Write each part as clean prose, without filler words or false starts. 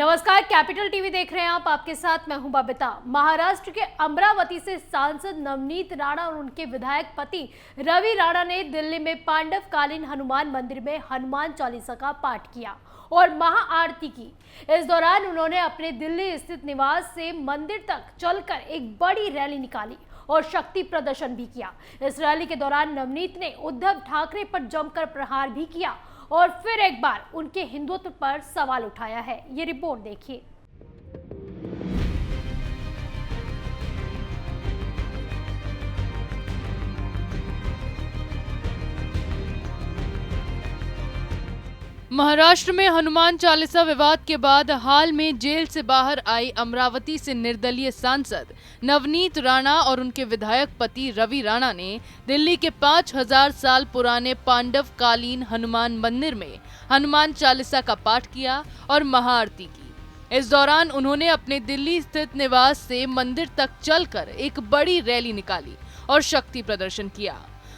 नमस्कार, capital TV देख रहे हैं आप। आपके साथ मैं हूं बबीता। महाराष्ट्र के अमरावती से सांसद नवनीत राणा और उनके विधायक पति रवि राणा ने दिल्ली में पांडवकालीन हनुमान मंदिर में हनुमान चालीसा का पाठ किया और महाआरती की। इस दौरान उन्होंने अपने दिल्ली स्थित निवास से मंदिर तक चलकर एक बड़ी रैली निकाली और शक्ति प्रदर्शन भी किया। इस रैली के दौरान नवनीत ने उद्धव ठाकरे पर जमकर प्रहार भी किया और फिर एक बार उनके हिंदुत्व पर सवाल उठाया है। ये रिपोर्ट देखिए। महाराष्ट्र में हनुमान चालीसा विवाद के बाद हाल में जेल से बाहर आई अमरावती से निर्दलीय सांसद नवनीत राणा और उनके विधायक पति रवि राणा ने दिल्ली के 5000 साल पुराने पांडवकालीन हनुमान मंदिर में हनुमान चालीसा का पाठ किया और महाआरती की। इस दौरान उन्होंने अपने दिल्ली स्थित निवास से मंदिर तक चलकर एक बड़ी रैली निकाली और शक्ति प्रदर्शन किया।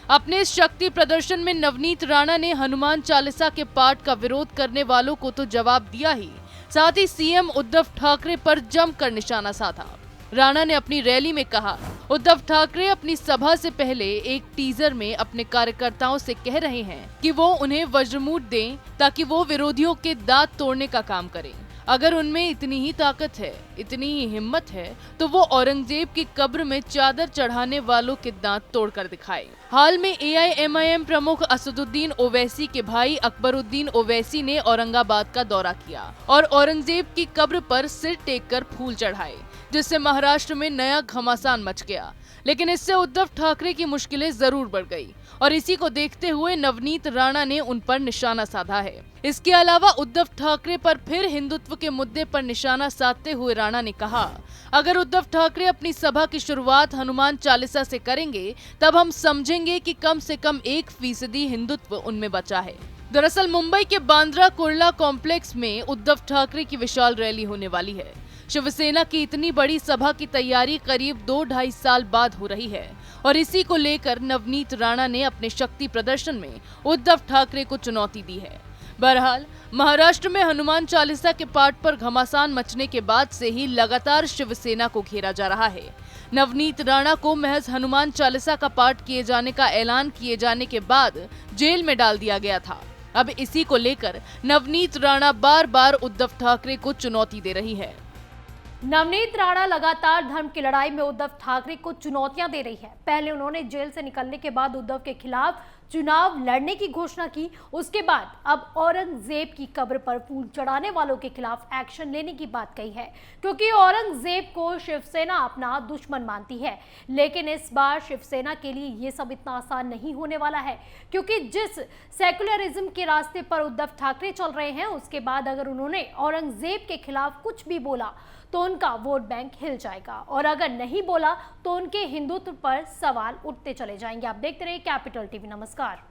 अपने इस शक्ति प्रदर्शन में नवनीत राणा ने हनुमान चालीसा के पाठ का विरोध करने वालों को तो जवाब दिया ही, साथ ही सीएम उद्धव ठाकरे पर जमकर निशाना साधा। राणा ने अपनी रैली में कहा, उद्धव ठाकरे अपनी सभा से पहले एक टीजर में अपने कार्यकर्ताओं से कह रहे हैं कि वो उन्हें वज्रमूठ दें ताकि वो विरोधियों के दांत तोड़ने का काम करें। अगर उनमें इतनी ही ताकत है, इतनी ही हिम्मत है, तो वो औरंगजेब की कब्र में चादर चढ़ाने वालों के दांत तोड़कर दिखाए। हाल में एआईएमआईएम प्रमुख असदुद्दीन ओवैसी के भाई अकबरुद्दीन ओवैसी ने औरंगाबाद का दौरा किया और औरंगजेब की कब्र पर सिर टेक कर फूल चढ़ाए, जिससे महाराष्ट्र में नया घमासान मच गया। लेकिन इससे उद्धव ठाकरे की मुश्किलें जरूर बढ़ गई और इसी को देखते हुए नवनीत राणा ने उन पर निशाना साधा है। इसके अलावा उद्धव ठाकरे पर फिर हिंदुत्व के मुद्दे पर निशाना साधते हुए राणा ने कहा, अगर उद्धव ठाकरे अपनी सभा की शुरुआत हनुमान चालीसा से करेंगे तब हम समझेंगे कि कम से कम 1% हिंदुत्व उनमें बचा है। दरअसल मुंबई के बांद्रा कुर्ला कॉम्प्लेक्स में उद्धव ठाकरे की विशाल रैली होने वाली है। शिवसेना की इतनी बड़ी सभा की तैयारी करीब 2-2.5 साल बाद हो रही है और इसी को लेकर नवनीत राणा ने अपने शक्ति प्रदर्शन में उद्धव ठाकरे को चुनौती दी है। बहरहाल महाराष्ट्र में हनुमान चालीसा के पाठ पर घमासान मचने के बाद से ही लगातार शिवसेना को घेरा जा रहा है। नवनीत राणा को महज हनुमान चालीसा का पाठ किए जाने का ऐलान किए जाने के बाद जेल में डाल दिया गया था। अब इसी को लेकर नवनीत राणा बार बार उद्धव ठाकरे को चुनौती दे रही है। नवनीत राणा लगातार धर्म की लड़ाई में उद्धव ठाकरे को चुनौतियां दे रही है। पहले उन्होंने जेल से निकलने के बाद उद्धव के खिलाफ चुनाव लड़ने की घोषणा की। उसके बाद अब औरंगजेब की कब्र पर फूल चढ़ाने वालों के खिलाफ एक्शन लेने की बात कही है, क्योंकि औरंगजेब को शिवसेना अपना दुश्मन मानती है। लेकिन इस बार शिवसेना के लिए ये सब इतना आसान नहीं होने वाला है, क्योंकि जिस सेकुलरिज्म के रास्ते पर उद्धव ठाकरे चल रहे हैं, उसके बाद अगर उन्होंने औरंगजेब के खिलाफ कुछ भी बोला तो उनका वोट बैंक हिल जाएगा और अगर नहीं बोला तो उनके हिंदुत्व पर सवाल उठते चले जाएंगे। आप देखते रहिए कैपिटल टीवी। नमस्कार।